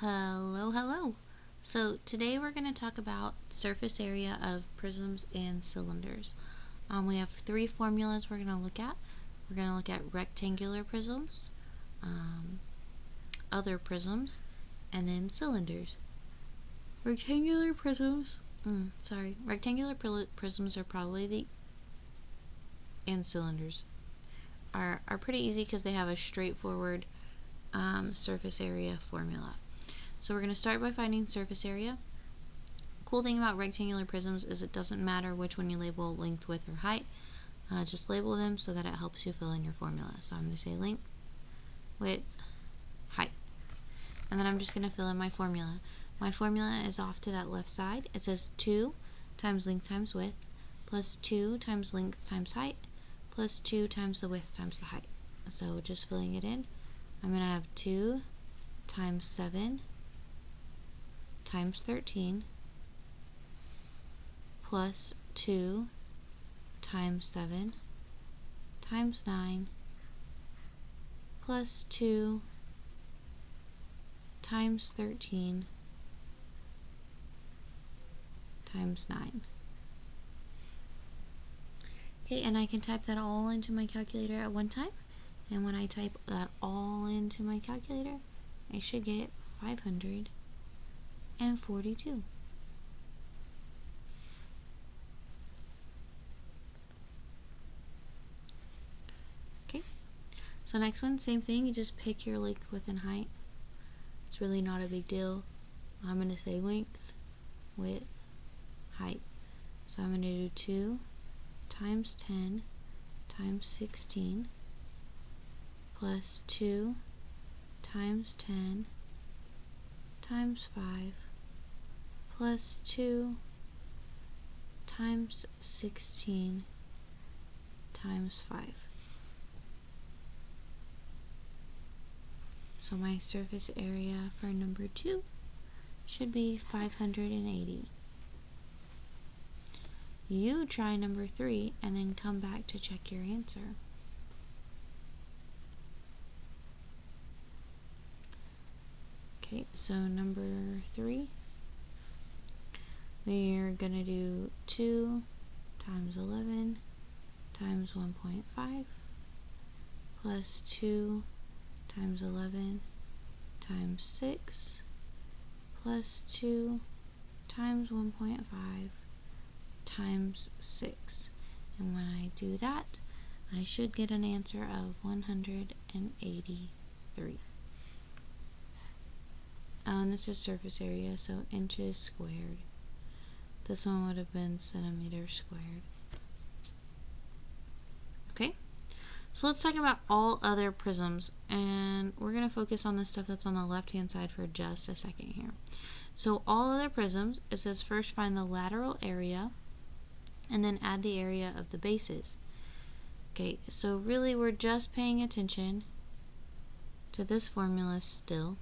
Hello, hello. So today we're going to talk about surface area of prisms and cylinders. We have three formulas we're going to look at. We're going to look at rectangular prisms, other prisms, and then cylinders. Rectangular prisms are probably and cylinders are pretty easy because they have a straightforward surface area formula. So we're going to start by finding surface area. Cool thing about rectangular prisms is it doesn't matter which one you label, length, width, or height. Just label them so that it helps you fill in your formula. So I'm going to say length, width, height. And then I'm just going to fill in my formula. My formula is off to that left side. It says 2 times length times width plus 2 times length times height plus 2 times the width times the height. So just filling it in, I'm going to have 2 times 7 times 13 plus 2 times 7 times 9 plus 2 times 13 times 9. Okay, and I can type that all into my calculator at one time. And when I type that all into my calculator, I should get 542. Okay, so next one, same thing, you just pick your length, width, and height. It's really not a big deal. I'm going to say length, width, height. So I'm going to do 2 times 10 times 16 plus 2 times 10 times 5 plus 2 times 16 times 5. So my surface area for number 2 should be 580. You try number 3 and then come back to check your answer. Okay, so number 3, we're going to do 2 times 11 times 1.5 plus 2 times 11 times 6 plus 2 times 1.5 times 6. And when I do that, I should get an answer of 183. And this is surface area, so inches squared. This one would have been centimeters squared. Okay, so let's talk about all other prisms, and we're going to focus on the stuff that's on the left hand side for just a second here. So all other prisms, it says first find the lateral area and then add the area of the bases. Okay, so really we're just paying attention to this formula still.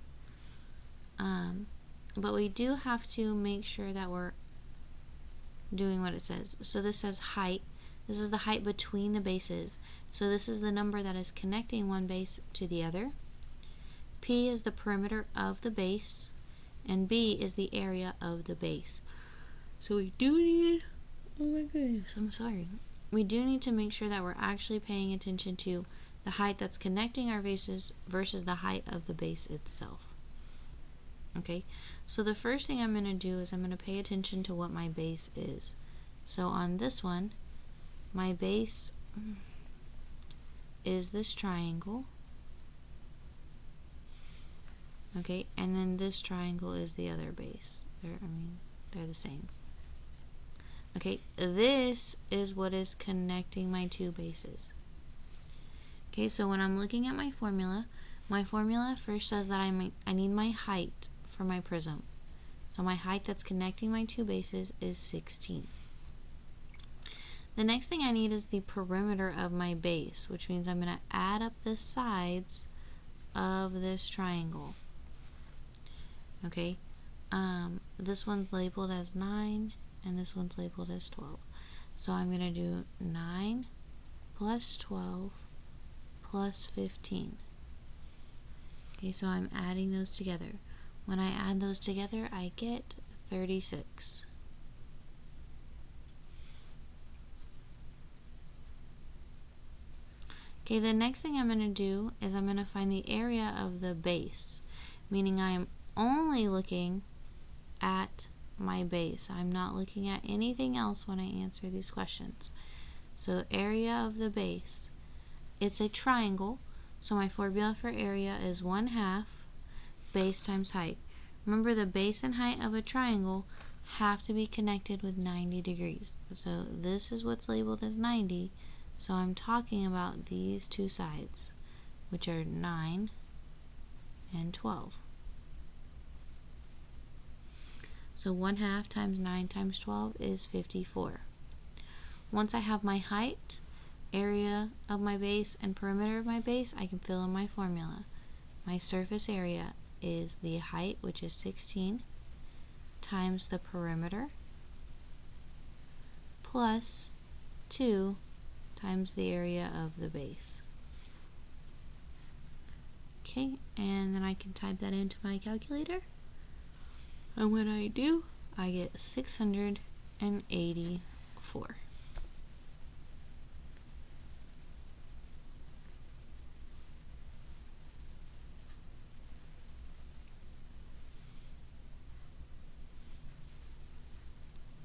But we do have to make sure that we're doing what it says. So this says height. This is the height between the bases. So this is the number that is connecting one base to the other. P is the perimeter of the base, and B is the area of the base. So we do need, oh my goodness, I'm sorry. We do need to make sure that we're actually paying attention to the height that's connecting our bases versus the height of the base itself. Okay, so the first thing I'm going to do is I'm going to pay attention to what my base is. So on this one, my base is this triangle. Okay, and then this triangle is the other base. They're the same. Okay, this is what is connecting my two bases. Okay, so when I'm looking at my formula first says that I need my height for my prism. So my height that's connecting my two bases is 16. The next thing I need is the perimeter of my base, which means I'm going to add up the sides of this triangle. Okay, this one's labeled as 9 and this one's labeled as 12. So I'm going to do 9 plus 12 plus 15. Okay, so I'm adding those together. When I add those together, I get 36. Okay, the next thing I'm going to do is I'm going to find the area of the base, meaning I am only looking at my base. I'm not looking at anything else when I answer these questions. So area of the base, it's a triangle, so my formula for area is 1/2 base times height. Remember, the base and height of a triangle have to be connected with 90 degrees. So this is what's labeled as 90. So I'm talking about these two sides, which are 9 and 12. So 1/2 times 9 times 12 is 54. Once I have my height, area of my base, and perimeter of my base, I can fill in my formula. My surface area is the height, which is 16, times the perimeter, plus 2 times the area of the base. Okay, and then I can type that into my calculator. And when I do, I get 684.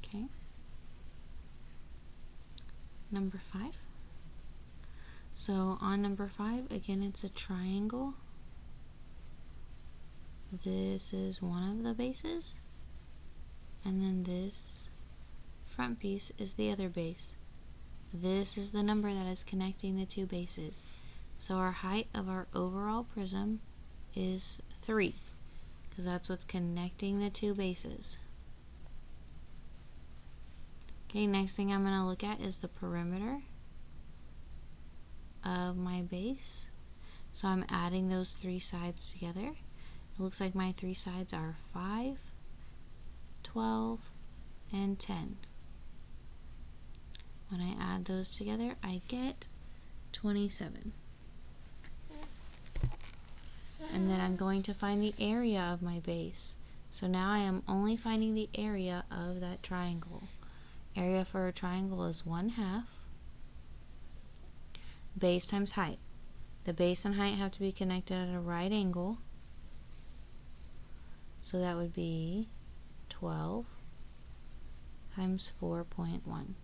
Okay. Number 5. So on number 5, again, it's a triangle. This is one of the bases, and then this front piece is the other base. This is the number that is connecting the two bases. So our height of our overall prism is 3, because that's what's connecting the two bases. Okay, next thing I'm going to look at is the perimeter of my base. So I'm adding those 3 sides together. It looks like my 3 sides are 5, 12, and 10. When I add those together, I get 27. And then I'm going to find the area of my base. So now I am only finding the area of that triangle. Area for a triangle is 1/2 base times height. The base and height have to be connected at a right angle. So that would be 12 times 4.1.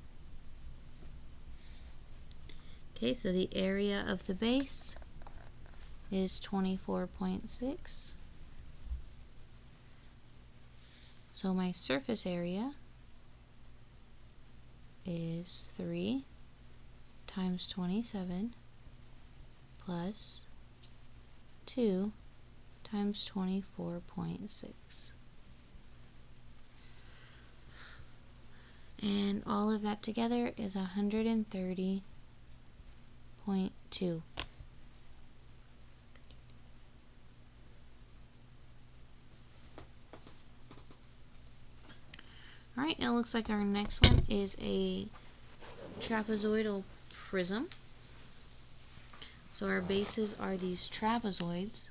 Okay, so the area of the base is 24.6. So my surface area is 3 times 27 plus 2 times 24.6. And all of that together is 130.2. Alright, it looks like our next one is a trapezoidal prism. So our bases are these trapezoids.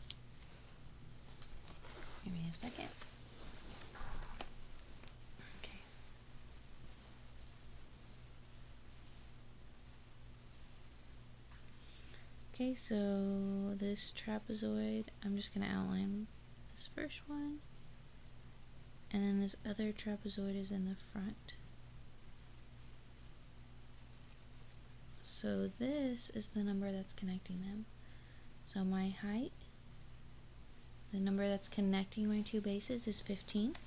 Give me a second. Okay. Okay, so this trapezoid, I'm just going to outline this first one. And then this other trapezoid is in the front. So this is the number that's connecting them. So my height, the number that's connecting my two bases, is 15.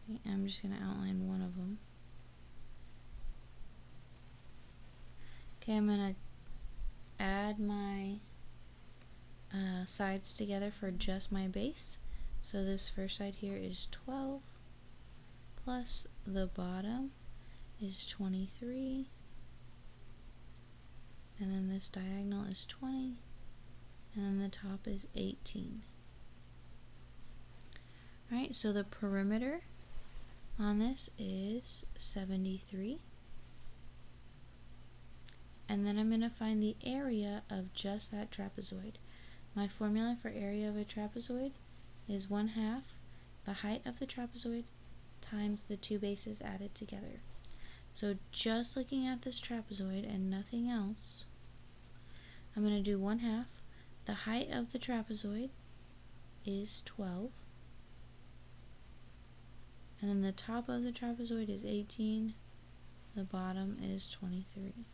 Okay, I'm just going to outline one of them. Okay, I'm going to add my sides together for just my base. So this first side here is 12 plus the bottom is 23, and then this diagonal is 20, and then the top is 18. Alright, so the perimeter on this is 73. And then I'm going to find the area of just that trapezoid. My formula for area of a trapezoid is 1/2 the height of the trapezoid times the two bases added together. So just looking at this trapezoid and nothing else, I'm going to do 1/2. The height of the trapezoid is 12. And then the top of the trapezoid is 18. The bottom is 23.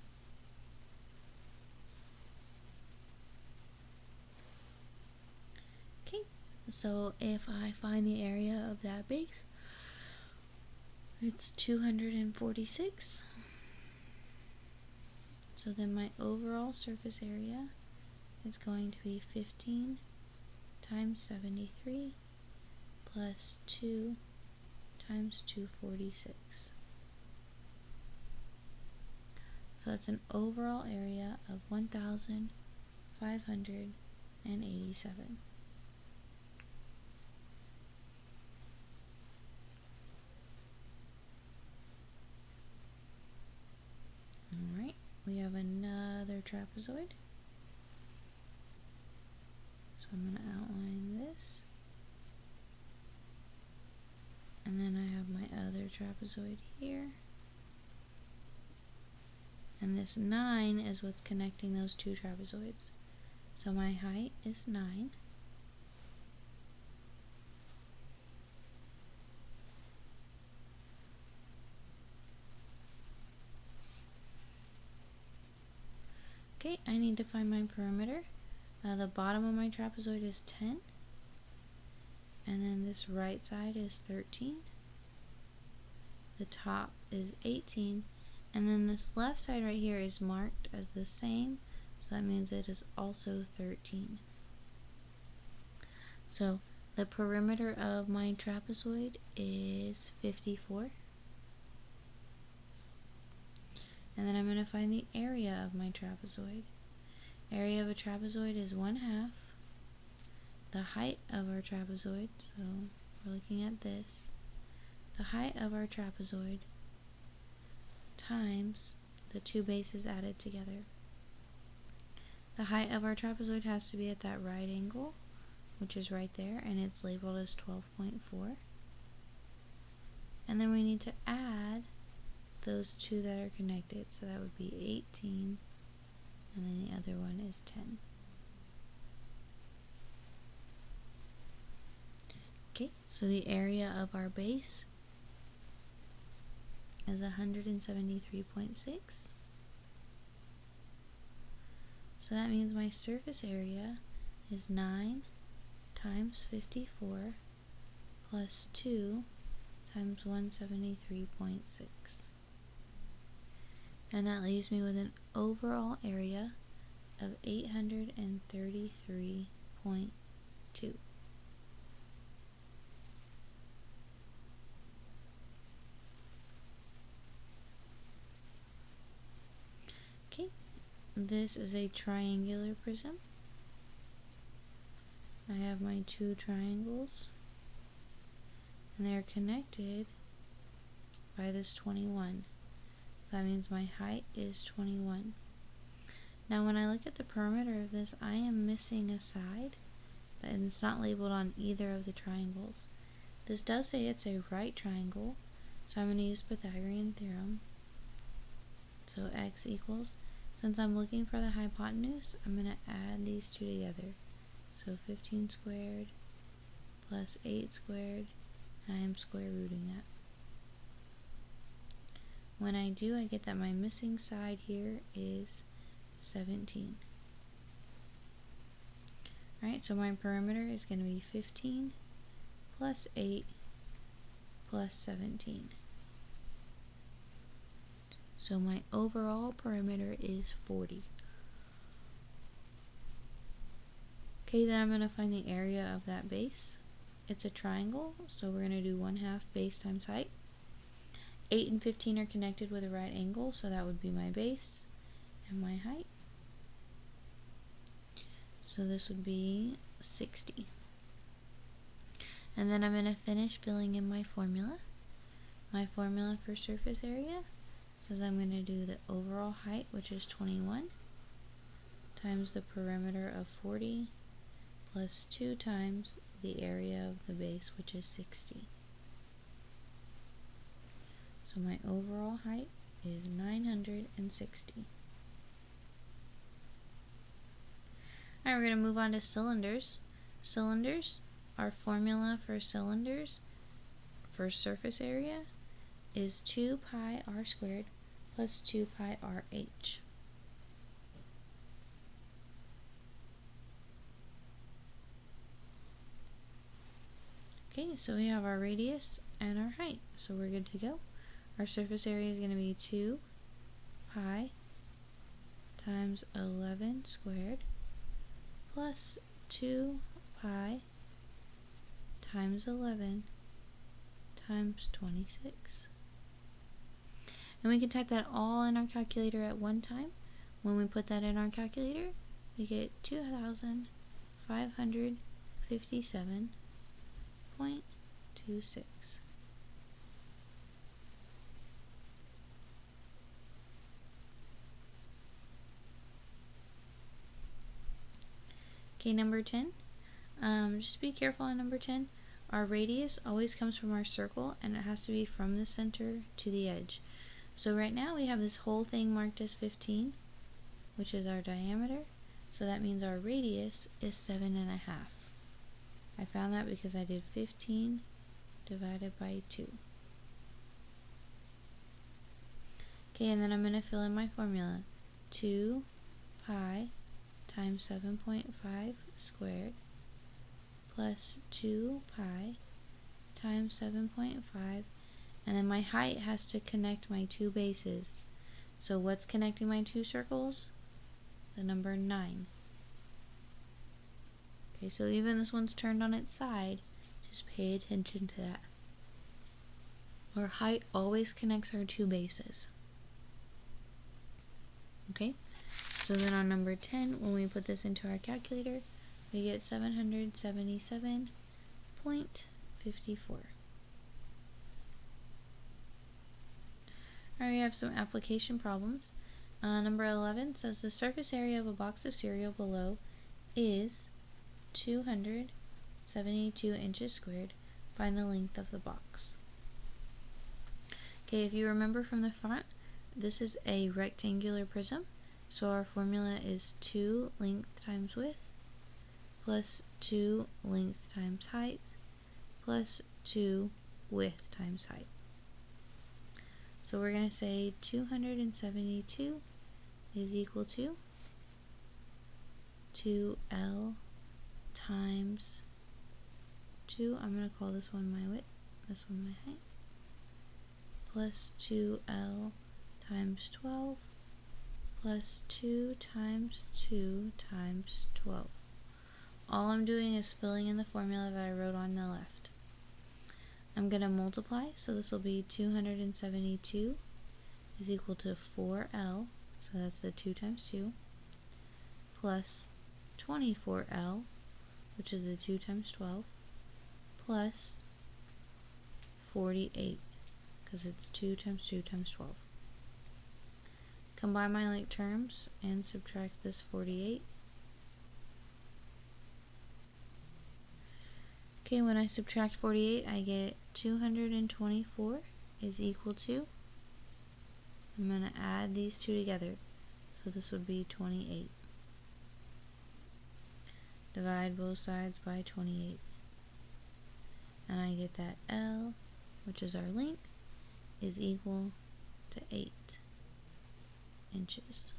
Okay, so if I find the area of that base, it's 246. So then my overall surface area is going to be 15 times 73 plus 2 times 246. So that's an overall area of 1,587. Alright, we have another trapezoid. So I'm going to outline this. And then I have my other trapezoid here. And this 9 is what's connecting those two trapezoids. So my height is 9. Okay, I need to find my perimeter. The bottom of my trapezoid is 10. And then this right side is 13. The top is 18. And then this left side right here is marked as the same. So that means it is also 13. So the perimeter of my trapezoid is 54. And then I'm going to find the area of my trapezoid. Area of a trapezoid is 1/2 the height of our trapezoid. So we're looking at this. The height of our trapezoid times the two bases added together. The height of our trapezoid has to be at that right angle, which is right there, and it's labeled as 12.4. And then we need to add those two that are connected, so that would be 18, and then the other one is 10. Okay, so the area of our base is 173.6. So that means my surface area is 9 times 54 plus 2 times 173.6. And that leaves me with an overall area of 833.2. Okay, this is a triangular prism. I have my two triangles, and they're connected by this 21. So that means my height is 21. Now when I look at the perimeter of this, I am missing a side that is not labeled on either of the triangles. This does say it's a right triangle, so I'm going to use Pythagorean theorem. So x equals, since I'm looking for the hypotenuse, I'm going to add these two together. So 15 squared plus 8 squared, and I am square rooting that. When I do, I get that my missing side here is 17. Alright, so my perimeter is going to be 15 plus 8 plus 17. So my overall perimeter is 40. Okay, then I'm going to find the area of that base. It's a triangle, so we're going to do 1/2 base times height. 8 and 15 are connected with a right angle, so that would be my base and my height. So this would be 60. And then I'm going to finish filling in my formula. My formula for surface area says I'm going to do the overall height, which is 21, times the perimeter of 40, plus 2 times the area of the base, which is 60. So my overall height is 960. Alright, we're going to move on to cylinders. Cylinders, our formula for cylinders for surface area is 2 pi r squared plus 2 pi r h. Okay, so we have our radius and our height, so we're good to go. Our surface area is going to be 2 pi times 11 squared plus 2 pi times 11 times 26. And we can type that all in our calculator at one time. When we put that in our calculator, we get 2,557.26. Okay, number 10. Just be careful on number 10. Our radius always comes from our circle, and it has to be from the center to the edge. So right now we have this whole thing marked as 15, which is our diameter. So that means our radius is 7.5. I found that because I did 15 divided by 2. Okay, and then I'm going to fill in my formula. 2 pi times 7.5 squared plus 2 pi times 7.5, and then my height has to connect my two bases. So what's connecting my two circles? The number 9. Okay, so even this one's turned on its side, just pay attention to that. Our height always connects our two bases. Okay, so then on number 10, when we put this into our calculator, we get 777.54. Alright, we have some application problems. Number 11 says the surface area of a box of cereal below is 272 inches squared. Find the length of the box. Okay, if you remember from the front, this is a rectangular prism, so our formula is 2 length times width plus 2 length times height plus 2 width times height. So we're going to say 272 is equal to 2L times 2, I'm going to call this one my width, this one my height, plus 2L times 12 plus 2 times 2 times 12. All I'm doing is filling in the formula that I wrote on the left. I'm going to multiply, so this will be 272 is equal to 4L, so that's the 2 times 2, plus 24L, which is the 2 times 12, plus 48, because it's 2 times 2 times 12. Combine my like terms and subtract this 48. Okay, when I subtract 48, I get 224 is equal to, I'm going to add these two together, so this would be 28. Divide both sides by 28. And I get that L, which is our length, is equal to 8 inches.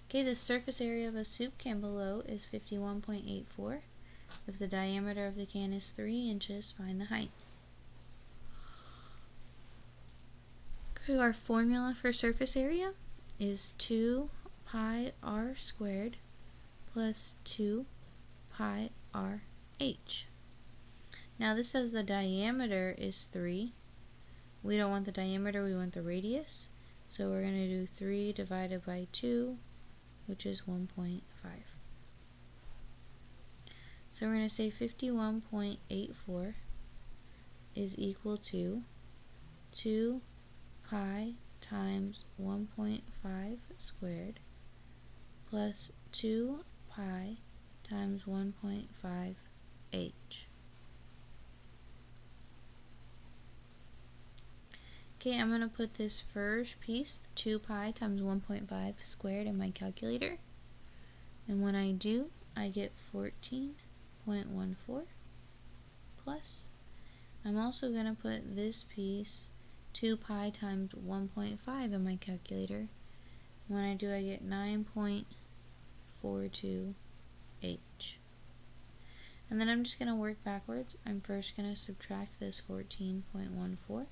Okay, the surface area of a soup can below is 51.84. If the diameter of the can is 3 inches, find the height. Okay, our formula for surface area is 2 pi r squared plus 2 pi r h. Now this says the diameter is 3. We don't want the diameter, we want the radius. So we're going to do 3 divided by 2, which is 1.5. So we're going to say 51.84 is equal to 2 pi times 1.5 squared plus 2 pi times 1.5 h. Okay, I'm going to put this first piece, 2 pi times 1.5 squared, in my calculator. And when I do, I get 14.14 plus. I'm also going to put this piece, 2 pi times 1.5, in my calculator. When I do, I get 9.42 h. And then I'm just going to work backwards. I'm first going to subtract this 14.14.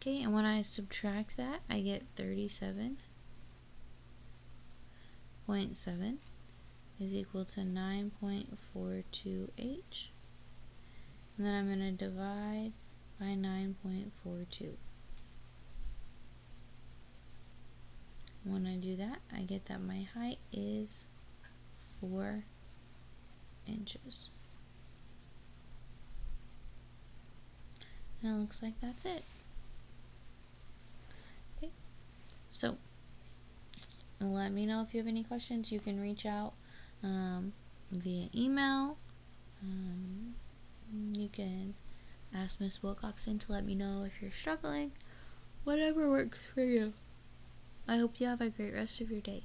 Okay, and when I subtract that, I get 37.7 is equal to 9.42 h. And then I'm going to divide by 9.42. When I do that, I get that my height is 4 inches. And it looks like that's it. Okay, so let me know if you have any questions. You can reach out via email. You can ask Miss Wilcoxon to let me know if you're struggling. Whatever works for you. I hope you have a great rest of your day.